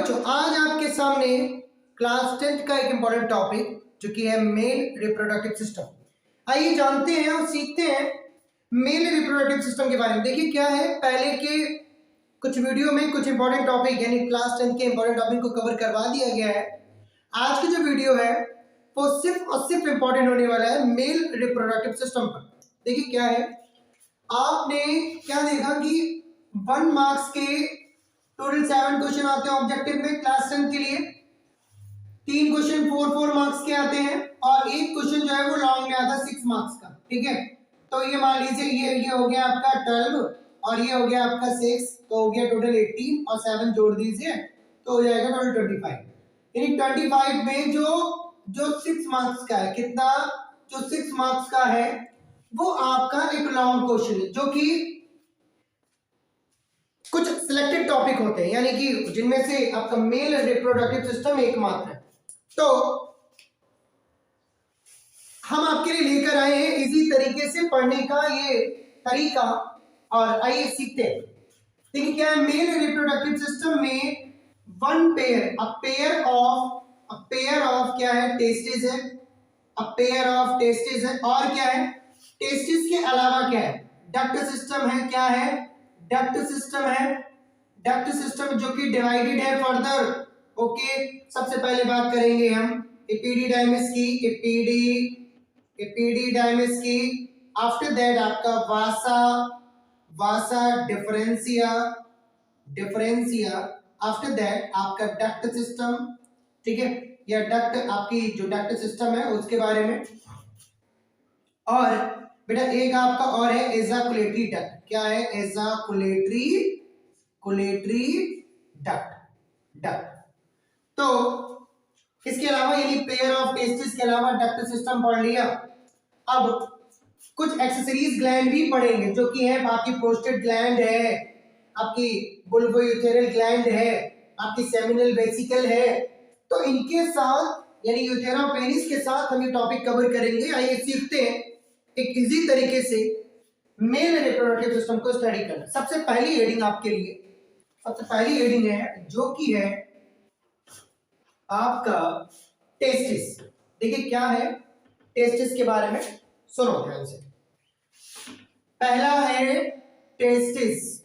बच्चों, आज आपके सामने क्लास 10 का एक इंपॉर्टेंट टॉपिक जो कि है मेल रिप्रोडक्टिव सिस्टम। आइए जानते हैं और सीखते हैं मेल रिप्रोडक्टिव सिस्टम के बारे में। देखिए क्या है, पहले के कुछ वीडियो में कुछ इंपॉर्टेंट टॉपिक यानी क्लास 10 के इंपॉर्टेंट टॉपिक को कवर करवा दिया गया है। आज की जो वीडियो है वो सिर्फ और सिर्फ इंपॉर्टेंट होने वाला है मेल रिप्रोडक्टिव सिस्टम पर। देखिए क्या है, आपने क्या देखा कि 1 मार्क्स के टोटल 7 क्वेश्चन आते हैं ऑब्जेक्टिव में क्लास 10 के लिए। 3 क्वेश्चन 4 मार्क्स के आते हैं और एक क्वेश्चन जो है वो लॉन्ग में आता है 6 मार्क्स का। ठीक है, तो ये मान लीजिए ये हो गया आपका 12 और ये हो गया आपका 6, तो हो गया टोटल 18 और 7 जोड़ दीजिए तो हो जाएगा टोटल 25। यानी 25 में जो 6 मार्क्स का है, कितना, जो 6 मार्क्स का है वो आपका एक लॉन्ग क्वेश्चन है जो कि कुछ सिलेक्टेड टॉपिक होते हैं, यानी कि जिनमें से आपका मेल रिप्रोडक्टिव सिस्टम एकमात्र है। तो हम आपके लिए लेकर आए हैं इसी तरीके से पढ़ने का ये तरीका, और आइए सीखते हैं। देखिए क्या है, मेल रिप्रोडक्टिव सिस्टम में one pair, a pair of क्या है, टेस्टिस है, अ पेयर ऑफ टेस्टिस है, और क्या है, टेस्टिस के अलावा क्या है, डक्ट सिस्टम है। क्या है, डक्ट सिस्टम है। डक्ट सिस्टम जो कि डिवाइडेड है फर्दर। ओके, सबसे पहले बात करेंगे हम एपिडिडाइमिस की, एपिडिडाइमिस की। आफ्टर दैट आपका वासा डिफरेंशिया। आफ्टर दैट आपका डक्ट सिस्टम। ठीक है, या डक्ट, आपकी जो डक्ट सिस्टम है उसके बारे में। और बेटा एक आपका और है एजाकुलेटरी डक्ट। क्या है, एजाकुलेटरी डक्ट। तो इसके अलावा यानी पेयर ऑफ टेस्टिस के अलावा डक्ट सिस्टम पढ़ लिया। अब कुछ एक्सेसरीज ग्लैंड भी पढ़ेंगे जो कि है आपकी प्रोस्टेट ग्लैंड है, आपकी बुल्बोयूथेरल ग्लैंड है, आपकी सेमिनल वेसिकल है। तो इनके साथ यानी यूथेरा पेनिस के साथ हम ये टॉपिक कवर करेंगे। आइए सीखते हैं एक इजी तरीके से मेल रिप्रोडक्टिव सिस्टम को स्टडी करना। सबसे पहली हेडिंग आपके लिए, सबसे पहली हेडिंग है जो कि है आपका टेस्टिस। देखिए क्या है, टेस्टिस के बारे में सुनो ध्यान से। पहला है टेस्टिस।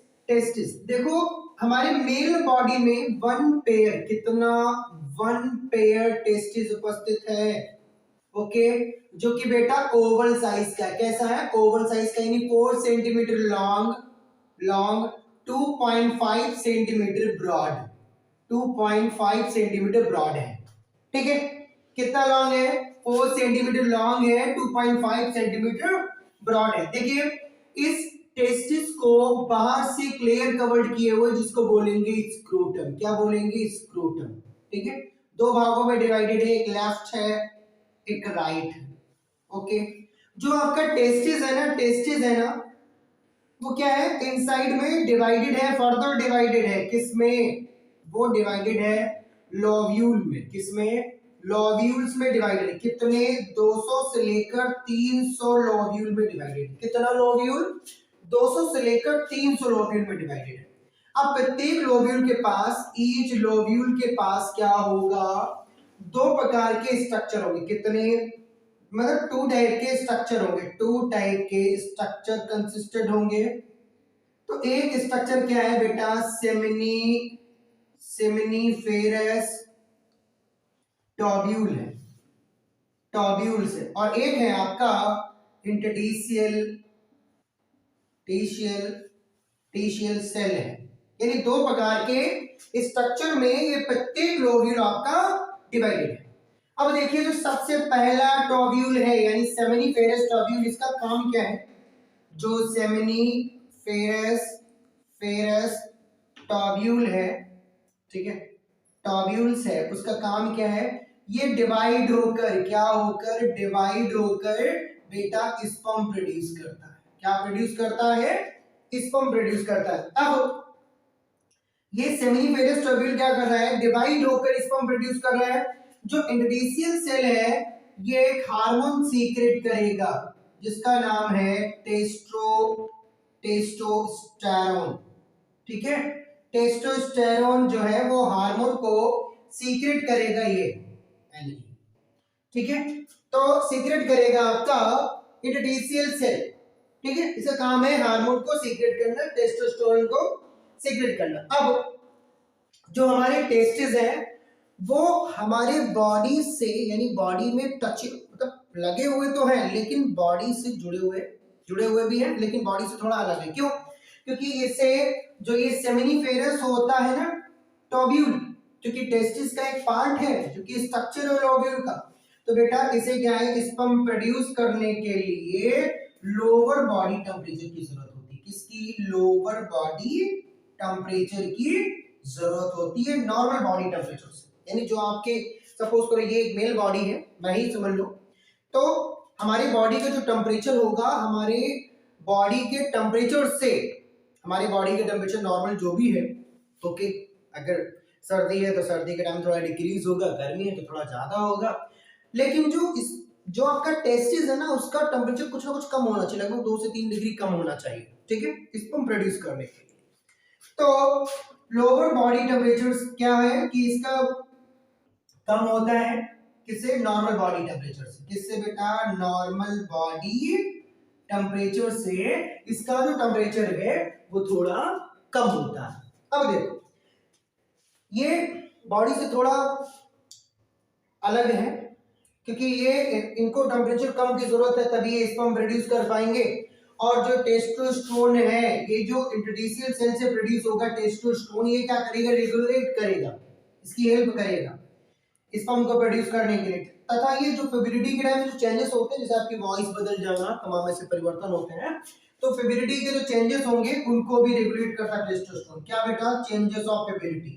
देखो हमारे मेल बॉडी में वन पेयर टेस्टिस उपस्थित है। ओके, जो कि बेटा ओवल साइज का है। कैसा है, ओवल साइज का, यानी 4 centimetre long 2.5 centimetre broad, 2.5 centimetre broad है। ठीक है, कितना लॉन्ग है, 4 सेंटीमीटर लॉन्ग है, 2.5 सेंटीमीटर ब्रॉड है। देखिए इस टेस्टिस को बाहर से क्लियर कवर्ड किए हुए जिसको बोलेंगे स्क्रोटम। क्या बोलेंगे, स्क्रोटम। ठीक है, 2 भागों में डिवाइडेड है, एक लेफ्ट है एक राइट है। ओके, जो आपका टेस्टिस है ना वो क्या है, इनसाइड में डिवाइडेड है, फर्दर डिवाइडेड है किसमें, वो डिवाइडेड है लोव्यूल में। किसमें, लोव्यूल्स में डिवाइडेड है। कितने, 200 से लेकर 300 लोव्यूल में डिवाइडेड है। कितना लोव्यूल, 200 से लेकर 300 लोव्यूल में डिवाइडेड है। अब प्रत्येक लोव्यूल के पास, ईच लोव्यूल के पास क्या होगा, 2 प्रकार के स्ट्रक्चर होंगे। कितने, मतलब 2 टाइप के स्ट्रक्चर होंगे, 2 टाइप के स्ट्रक्चर कंसिस्टेड होंगे। तो एक स्ट्रक्चर क्या है बेटा, सेमिनिफेरस टॉब्यूल है, टॉब्यूल से, और एक है आपका टीशियल सेल है। यानी 2 प्रकार के स्ट्रक्चर में ये प्रत्येक लोब्यूल आपका डिवाइडेड है। अब देखिए जो सबसे पहला टॉब्यूल है यानी सेमिनिफेरस टॉब्यूल, इसका काम क्या है, जो सेमिनिफेरस टॉब्यूल है, ठीक है, टॉब्यूल्स है, उसका काम क्या है, ये डिवाइड होकर, क्या होकर, डिवाइड होकर बेटा स्पर्म प्रोड्यूस करता है। क्या प्रोड्यूस करता है, स्पर्म प्रोड्यूस करता है। अब ये सेमिनिफेरस टॉब्यूल क्या कर रहा है, डिवाइड होकर स्पर्म प्रोड्यूस कर रहा है। जो इंटरडिशियल सेल है ये एक हार्मोन सीक्रेट करेगा जिसका नाम है टेस्टोस्टेरोन। ठीक है, टेस्टोस्टेरोन जो है वो हार्मोन को सीक्रेट करेगा ये Na, ठीक है। तो सीक्रेट करेगा आपका इंटरस्टिशियल सेल, ठीक है। इसका काम है हार्मोन को सीक्रेट करना, टेस्टोस्टेरोन को सीक्रेट करना। अब जो हमारे टेस्टिस है वो हमारे बॉडी से यानी बॉडी में टच मतलब लगे हुए तो हैं लेकिन बॉडी से जुड़े हुए भी हैं लेकिन बॉडी से थोड़ा अलग है। क्यों? क्योंकि इससे जो ये सेमिनिफेरस होता है ना टोब्यूल, जो कि टेस्टिस का एक पार्ट है, जो कि स्ट्रक्चर है लोब्यूल का, तो बेटा इसे क्या है स्पर्म प्रोड्यूस करने के लिए लोअर बॉडी टेम्परेचर की जरूरत होती है। किसकी? लोअर बॉडी टेम्परेचर की जरूरत होती है नॉर्मल बॉडी टेम्परेचर से। यानी जो आपके सपोज करो ये एक मेल बॉडी है, वही समझ लो, तो हमारी बॉडी का जो टेम्परेचर होगा हमारे बॉडी के टेम्परेचर से, हमारी बॉडी के टेम्परेचर नॉर्मल जो भी है, ओके, अगर सर्दी है तो सर्दी के टाइम थोड़ा डिक्रीज होगा, गर्मी है तो थोड़ा ज्यादा होगा, लेकिन जो आपका टेस्टिस है ना उसका टेम्परेचर कुछ ना कुछ कम होना चाहिए, लगभग 2 से 3 डिग्री कम होना चाहिए, ठीक है, स्पर्म प्रोड्यूस करने के लिए। तो लोअर बॉडी टेम्परेचर क्या है कि इसका कम होता है किससे? नॉर्मल बॉडी टेम्परेचर से। किससे बेटा? नॉर्मल बॉडी टेम्परेचर से इसका जो टेम्परेचर है वो थोड़ा कम होता है। अब देखो ये बॉडी से थोड़ा अलग है क्योंकि ये इनको टेम्परेचर कम की जरूरत है तभी ये स्पर्म प्रोड्यूस कर पाएंगे। और जो टेस्टोस्टेरोन है ये जो इंटरस्टिशियल सेल से प्रोड्यूस होगा टेस्टोस्टेरोन, ये क्या करेगा? रेगुलेट करेगा, इसकी हेल्प करेगा स्पर्म को प्रोड्यूस करने के लिए। तथा ये जो फेब्रिलिटी के टाइम में जो चेंजेस होते हैं, जैसे आपकी वॉइस बदल जाना, तमाम ऐसे परिवर्तन होते हैं, तो फेब्रिलिटी के जो चेंजेस होंगे उनको भी रेगुलेट करता है टेस्टोस्टेरोन। क्या बेटा? चेंजेस ऑफ फेब्रिलिटी,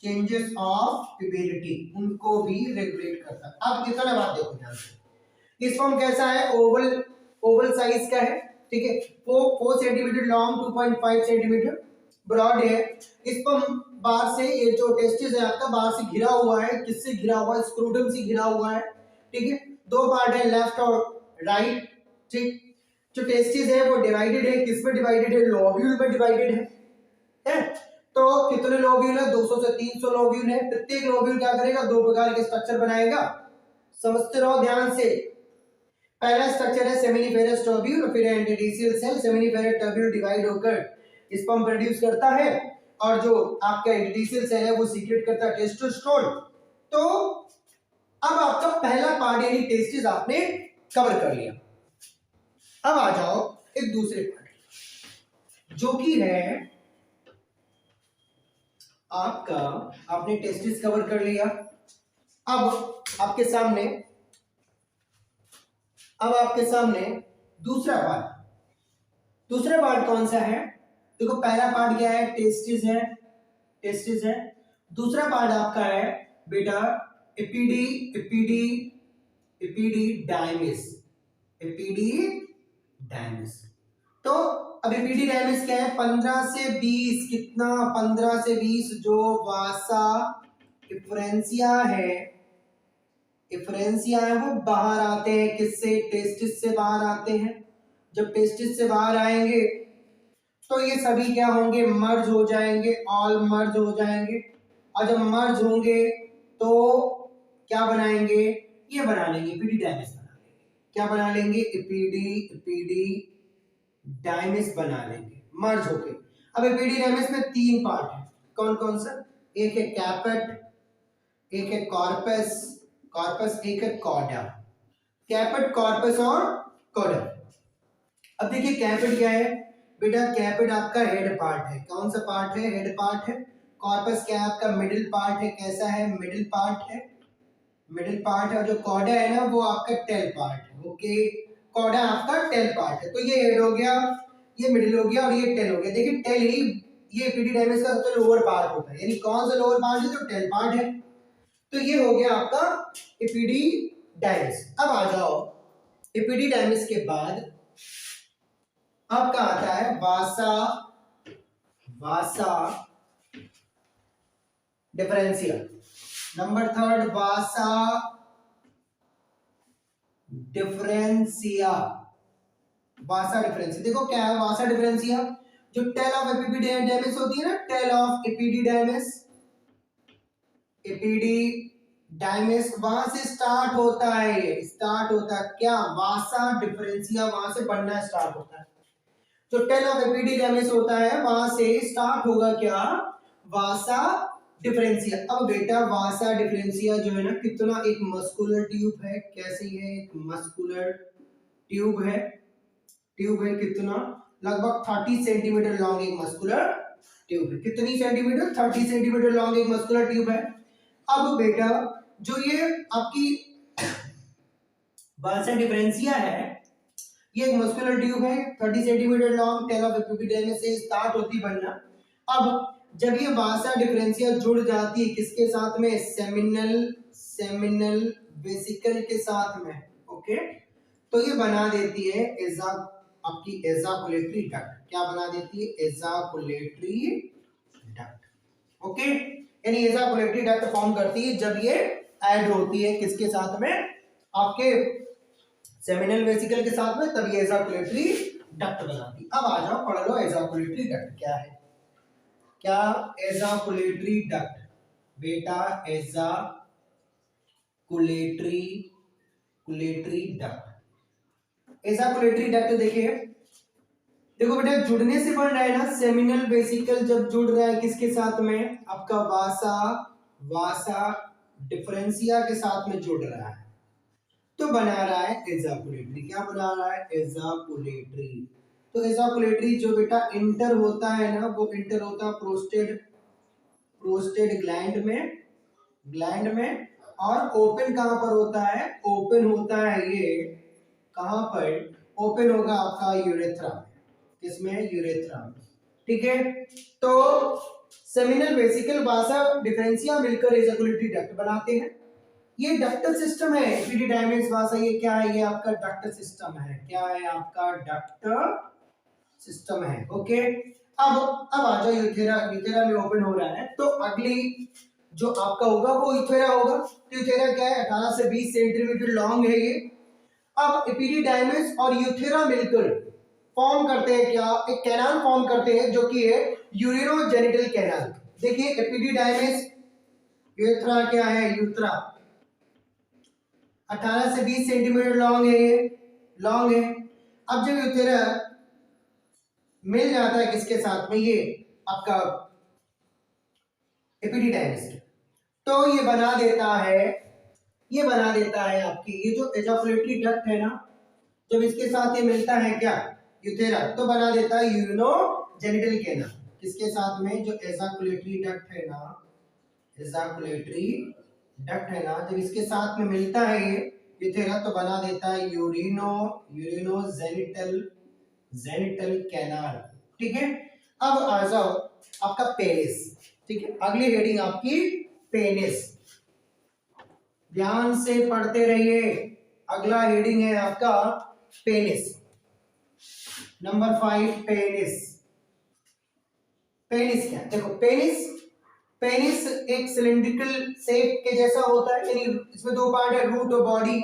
चेंजेस ऑफ फेब्रिलिटी उनको भी रेगुलेट करता है। अब इतना बात देखो ध्यान से, स्पर्म कैसा है? ओवल साइज का है, ठीक है, 4 सेंटीमीटर लॉन्ग, 2.5 सेंटीमीटर ब्रॉड है। स्पर्म बाहर से, ये जो टेस्टिस है आपका बाहर से घिरा हुआ है, किससे घिरा हुआ है? स्क्रोटम से घिरा हुआ है, ठीक है। 2 पार्ट है, लेफ्ट और राइट, ठीक। जो टेस्टिस है वो डिवाइडेड है, किस में डिवाइडेड है? लोब्यूल में डिवाइडेड है। तो कितने लोब्यूल है? 200 से 300 लोब्यूल है। प्रत्येक लोब्यूल क्या करेगा? 2 प्रकार के स्ट्रक्चर बनाएगा, समझते रहो ध्यान से। पहला स्ट्रक्चर है सेमिनिफेरस टोब्यूल और फिर एंटीडिशियल सेल। सेमिनिफेरस टोब्यूल डिवाइड होकर स्पर्म प्रोड्यूस करता है और जो आपका एंटीडिशियल सेल है वो सीक्रेट करता है टेस्टोस्टेरोन। तो अब आपका पहला पार्ट यानी टेस्टिस आपने कवर कर लिया। अब आ जाओ एक दूसरे पार्ट जो कि है आपका, आपने टेस्टिस कवर कर लिया। अब आपके सामने दूसरा पार्ट कौन सा है? देखो पहला पार्ट क्या है? टेस्टिस है। दूसरा पार्ट आपका है बेटा एपिडिडाइमिस। तो अब एपिडिडाइमिस क्या है? 15 से 20, कितना? 15 से 20 जो वासा इफ्रेंसिया है वो बाहर आते हैं, किससे? टेस्टिस से बाहर आते हैं। जब टेस्टिस से बाहर आएंगे तो ये सभी क्या होंगे? मर्ज हो जाएंगे, ऑल मर्ज हो जाएंगे। और जब मर्ज होंगे तो क्या बनाएंगे? ये बना लेंगे एपिडिडाइमिस बना लेंगे। क्या बना लेंगे? एपिडिडाइमिस बना लेंगे मर्ज होके। अब एपिडिडाइमिस में 3 पार्ट है, कौन कौन सा? एक है कैपेट, एक है कॉर्पस, एक है कॉडा। कैपेट, कॉर्पस और कॉडा। अब देखिए कैपेट क्या है बेटा? कैपेट आपका हेड पार्ट है। कौन सा पार्ट है? हेड पार्ट है। कॉर्पस क्या है आपका? मिडिल पार्ट है। कैसा है? मिडिल पार्ट है। और जो कॉडा है ना वो आपका टेल पार्ट है। ओके, कॉडा आपका टेल पार्ट है। तो ये हेड हो गया, ये मिडिल हो गया और ये टेल हो गया। देखिए टेल ही ये एपिडिडाइमिस का सबसे लोअर पार्ट होता है, यानी कौन सा लोअर पार्ट है? जो टेल पार्ट है। तो ये हो गया आपका एपिडिडाइमिस। अब आ जाओ एपिडिडाइमिस के बाद आपका आता है वासा डिफरेंशिया। नंबर 3 वासा डिफरेंशिया। देखो क्या है वासा डिफरेंशिया? जो टेल ऑफ एपिडिडाइमिस होती है ना, टेल ऑफ एपिडिडाइमिस, एपिडिडाइमिस वहां से स्टार्ट होता है, ये स्टार्ट होता है क्या, वासा डिफरेंशिया वहां से बनना स्टार्ट होता है। जो टेल ऑफ एपिडिडाइमिस होता है वहां से स्टार्ट होगा क्या, वासा डिफरेंशिया। अब बेटा वासा डिफरेंशिया जो है ना कितना, एक मस्कुलर ट्यूब है, कैसी है, एक मस्कुलर ट्यूब है, ट्यूब है कितना, लगभग 30 सेंटीमीटर लॉन्ग एक मस्कुलर ट्यूब है। कितनी सेंटीमीटर, 30 सेंटीमीटर लॉन्ग एक मस्कुलर ट्यूब है। अब बेटा जो ये आपकी वासा डिफरेंशिया है, ये एक मस्कुलर ट्यूब है 30 centimetre long, tail of epididymis से स्टार्ट होती बनना। अब जब ये वासा डिफरेंशिया जुड़ जाती है किसके साथ में, सेमिनल वेसिकल के साथ में, ओके, तो ये बना देती है आपकी एजाकुलेटरी डक्ट। क्या बना देती है, एजाकुलेटरी डक्ट, ओके। यानी एजाकुलेटरी डक्ट फॉर्म करती है जब ये ऐड होती है किसके साथ में, आपके सेमिनल वेसिकल के साथ में, तब ये एजाकुलेटरी डक्ट बनाती। अब आ जाओ पढ़ लो एजाकुलेटरी डक्ट क्या है। क्या एजाकुलेटरी डक्ट, बेटा एजाकुलेटरी डक्ट, एजाकुलेटरी डक्ट देखिए, देखो बेटा जुड़ने से बन रहा है ना, सेमिनल वेसिकल जब जुड़ रहा है किसके साथ में, आपका वासा डिफरेंशिया के साथ में जुड़ रहा है, तो बना रहा है एजाकुलेटरी। क्या बना रहा है, एजाकुलेटरी। तो एजाकुलेटरी जो बेटा इंटर होता है ना, वो इंटर होता है प्रोस्टेट ग्लैंड में, और ओपन कहां पर होता है, ओपन होता है ये कहां पर, ओपन होगा आपका यूरेथ्रा में, किसमें, यूरेथ्रा में, ठीक है। तो सेमिनल वेसिकल वासा डिफरेंशिया मिलकर एजाकुलेटरी डक्ट बनाते हैं। ये डक्टल सिस्टम है एपिडिडाइमिस वासा, ये क्या है, ये आपका डक्टल सिस्टम है, क्या है आपका डक्टल सिस्टम है, ओके। अब आ जाओ यूथेरा, यूथेरा में ओपन हो रहा है, तो अगली जो आपका होगा वो यूथेरा होगा। तो यूथेरा क्या है, 18 से 20 सेंटीमीटर लॉन्ग है ये। अब एपिडिडाइमिस और यूथेरा मिलकर फॉर्म करते हैं क्या, एक कैनाल फॉर्म करते हैं जो कि है यूरिनोजेनिटल कैनाल। देखिए एपिडिडाइमिस, यूथेरा क्या है, यूथेरा 18 से 20 सेंटीमीटर लॉन्ग है, ये लॉन्ग है। अब जब यूथेरा मिल जाता है किसके साथ में, ये आपका एपिडिडाइमिस, तो ये बना देता है आपकी ये जो एजाकुलेटरी डक्ट है ना, जब इसके साथ ये मिलता है क्या, यूथेरा, तो बना देता है यूरिनोजेनिटल कैनाल। किसके साथ में, जो एजाकुलेटरी डक्ट है ना, एजाकुलेटरी डक्ट है ना, जब इसके साथ में मिलता है ये यूथेरा, तो बना देता है यूरिनोजेनिटल कैनाल, ठीक है। अब आ जाओ आपका पेनिस, ठीक है, अगली हेडिंग आपकी पेनिस, ध्यान से पढ़ते रहिए। अगला हेडिंग है आपका पेनिस, नंबर 5 पेनिस। पेनिस क्या, देखो पेनिस एक सिलिंड्रिकल शेप के जैसा होता है, यानी इसमें दो पार्ट है, रूट और बॉडी।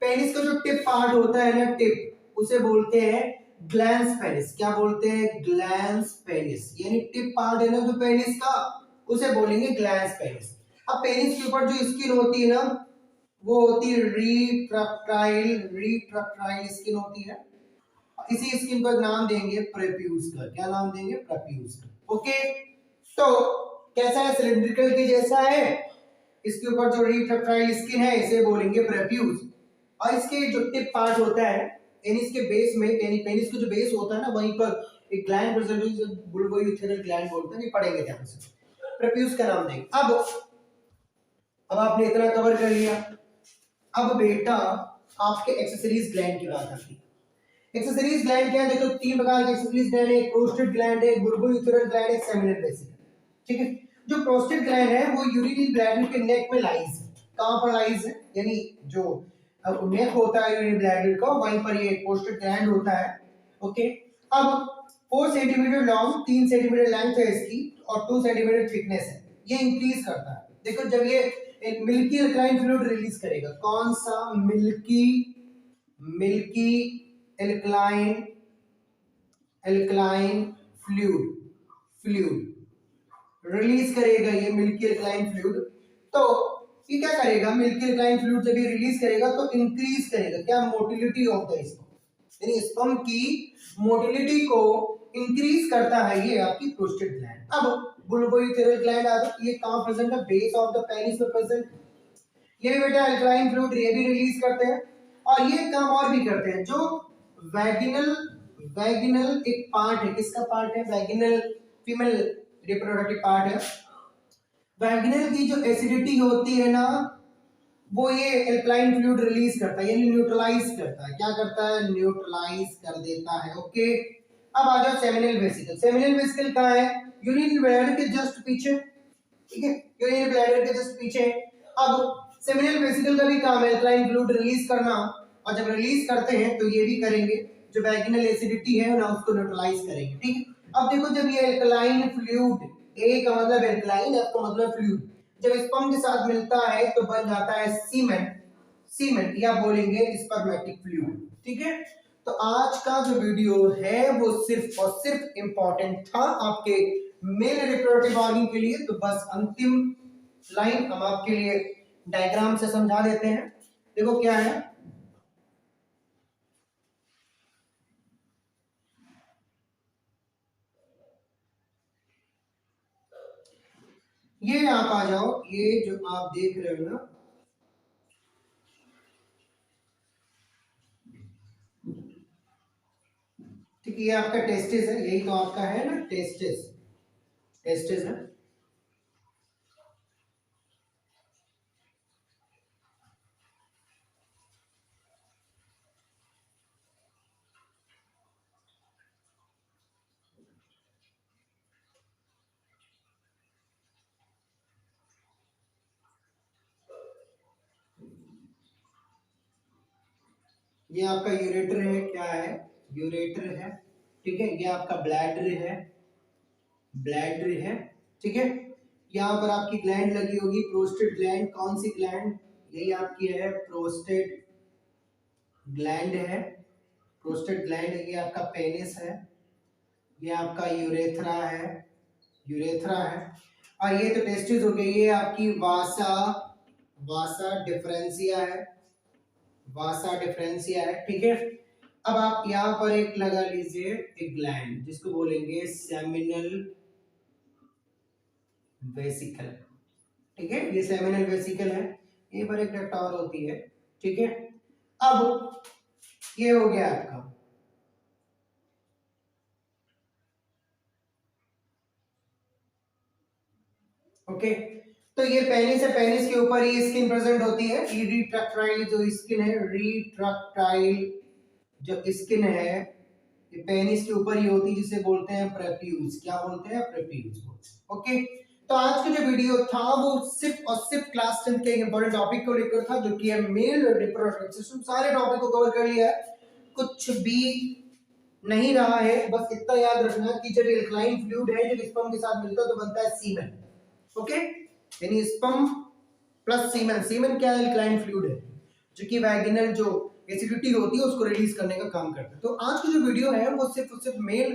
पेनिस का जो टिप पार्ट होता है ना, टिप, उसे बोलते हैं ग्लैंस पेनिस। क्या बोलते हैं, ग्लैंस पेनिस, यानी टिप पार्ट है ना जो पेनिस का, उसे बोलेंगे ग्लैंस पेनिस। अब पेनिस के ऊपर जो स्किन होती है ना, वो होती है रीट्रैक्टाइल स्किन होती है। इसी स्किन को एक नाम देंगे प्रेप्यूस का। क्या नाम देंगे, प्रेप्यूस का, ओके। तो कैसा है, सिलिंड्रिकल के जैसा है, इसके ऊपर जो रीट्रैक्टाइल स्किन है इसे बोलेंगे प्रेप्यूस। और इसके जो टिप पार्ट होता है, यानी इसके बेस में, यानी पेनिस का जो बेस होता है ना, वहीं पर एक ग्लैंड प्रेजेंट है जिसे बुल्बोइथेरल ग्लैंड बोलते हैं। ये पढ़ेंगे ध्यान से, प्रेप्यूस का नाम देंगे। अब आपने इतना कवर कर लिया। अब बेटा आपके एक्सेसरीज ग्लैंड की बात आती है। एक्सेसरीज ग्लैंड क्या है, देखो 3 प्रकार के एक्सेसरीज ग्लैंड है, प्रोस्टेट ग्लैंड है, बुल्बोइथेरल ग्लैंड है, सेमिनल वेसिकल, ठीक है। जो प्रोस्टेट ग्लैंड है वो यूरिनरी ब्लैडर के नेक में लाइज है। कहां पर लाइज है, यानी जो नेक होता है यूरिनरी ब्लैडर का, वहीं पर ये प्रोस्टेट ग्लैंड होता है, ओके। अब 4 सेंटीमीटर लॉन्ग, 3 सेंटीमीटर लेंथ है इसकी, और 2 सेंटीमीटर थिकनेस है। ये इंक्रीज करता है, देखो जब ये एक मिल्की अल्कलाइन फ्लूइड रिलीज करेगा, कौन सा, मिल्की अल्कलाइन फ्लूइड रिलीज करेगा, ये मिल्की अल्कलाइन फ्लूइड। तो ये क्या करेगा, मिल्की रिक्लाइन फ्लूइड जब ये रिलीज करेगा तो इंक्रीज करेगा क्या, मोटिलिटी ऑफ द स्पर्म, यानी स्पर्म की मोटिलिटी को इंक्रीज करता है ये आपकी प्रोस्टेट ग्लैंड। अब बुल्बोइथेरल ग्लैंड आ गया, ये कहां प्रेजेंट है, बेस ऑफ द पेनिस में प्रेजेंट। ये भी बेटा अल्कलाइन फ्लूइड ये भी रिलीज करते हैं, और ये काम और भी करते हैं। जो वैगिनल वैगिनल एक पार्ट है, किसका पार्ट है, वैगिनल फीमेल रिप्रोडक्टिव पार्ट है, वैगिनल की जो एसिडिटी होती है ना, वो ये एल्कलाइन फ्लूइड रिलीज करता है, यानी न्यूट्रलाइज करता है। क्या करता है, न्यूट्रलाइज कर देता है। ओके, अब आ जाओ सेमिनल वेसिकल। सेमिनल वेसिकल कहाँ है, यूरिनरी ब्लैडर के जस्ट पीछे, ठीक है, यूरिनरी ब्लैडर के जस्ट पीछे। अब सेमिनल वेसिकल का भी काम है एल्कलाइन फ्लूइड रिलीज करना, और जब रिलीज करते हैं तो ये भी करेंगे, जो वैगिनल एसिडिटी है ना उसको न्यूट्रलाइज करेंगे। ठीक है, अब देखो जब ये एल्कलाइन फ्लूइड, ए का मतलब एल्कलाइन, एफ का मतलब फ्लूइड, जब स्पर्म के साथ मिलता है तो बन जाता है सीमेन, सीमेन या बोलेंगे स्पर्मेटिक फ्लूइड। ठीक है, तो आज का जो वीडियो है वो सिर्फ और सिर्फ इंपॉर्टेंट था आपके मेल रिप्रोडक्टिव ऑर्गन के लिए। तो बस अंतिम लाइन हम आपके लिए डायग्राम से समझा देते हैं। देखो क्या है, ये आप आ जाओ, ये जो आप देख रहे हो ना, ठीक है, ये आपका टेस्टिस है, यही तो आपका है ना, टेस्टिस, टेस्टिस है। ये आपका यूरेटर है, क्या है, यूरेटर है। ठीक है, ये आपका ब्लैडर है, ब्लैडर है। ठीक है, यहाँ पर आपकी ग्लैंड लगी होगी, प्रोस्टेट ग्लैंड। कौन सी ग्लैंड, यही आपकी है प्रोस्टेट ग्लैंड है, प्रोस्टेट ग्लैंड। ये आपका पेनिस है, ये आपका यूरेथ्रा है, यूरेथ्रा है। और ये तो टेस्टिस हो गई, ये आपकी वासा, वासा डिफरेंशिया है, वासा डिफरेंशिया है। ठीक है, अब आप यहाँ पर एक लगा लीजिए, एक ग्लैंड जिसको बोलेंगे सेमिनल वेसिकल। ठीक है, ये सेमिनल वेसिकल है, ये पर एक डक्ट और होती है। ठीक है, अब ये हो गया आपका, ओके। तो ये पेनिस है, पेनिस के ऊपर ये स्किन प्रेजेंट होती है, ये रिट्रैक्टाइल जो स्किन है, रिट्रैक्टाइल जो स्किन है ये पेनिस के ऊपर ही होती है, जिसे बोलते हैं प्रेप्यूज। क्या बोलते हैं, प्रेप्यूज बोलते हैं। ओके, तो आज का जो वीडियो था वो सिर्फ और सिर्फ क्लास 10 के इंपॉर्टेंट टॉपिक को लेकर था, जो कि है मेल रिप्रोडक्टिव सिस्टम। सारे टॉपिक को कवर कर लिया है, कुछ भी नहीं रहा है। बस इतना याद रखना कि जब एल्कलाइन फ्लूइड है, जब स्पर्म के साथ मिलता है तो बनता है सीमेन। ओके, यानी स्पर्म प्लस सीमेन। सीमेन क्या है, एल्कलाइन फ्लूइड है, जो कि वैगिनल जो एसिडिटी होती है उसको रिलीज करने का काम करता है। तो आज की जो वीडियो है वो सिर्फ और सिर्फ मेल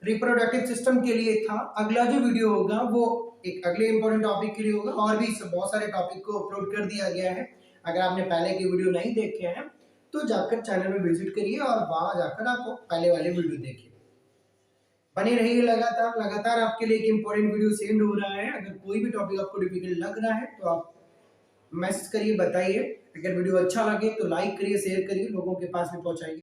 रिप्रोडक्टिव सिस्टम के लिए था। अगला जो वीडियो होगा वो एक अगले इंपॉर्टेंट टॉपिक के लिए होगा, और भी बहुत सारे टॉपिक को अपलोड कर दिया गया है। अगर आपने पहले की वीडियो नहीं देखे हैं तो जाकर चैनल में विजिट करिए और वहां जाकर आप पहले वाले वीडियो देखिए। बने रहिए लगातार, लगातार आपके लिए एक इंपॉर्टेंट वीडियो सेंड हो रहा है। अगर कोई भी टॉपिक आपको डिफिकल्ट लग रहा है तो आप मैसेज करिए, बताइए। अगर वीडियो अच्छा लगे तो लाइक करिए, शेयर करिए, लोगों के पास में पहुंचाइए।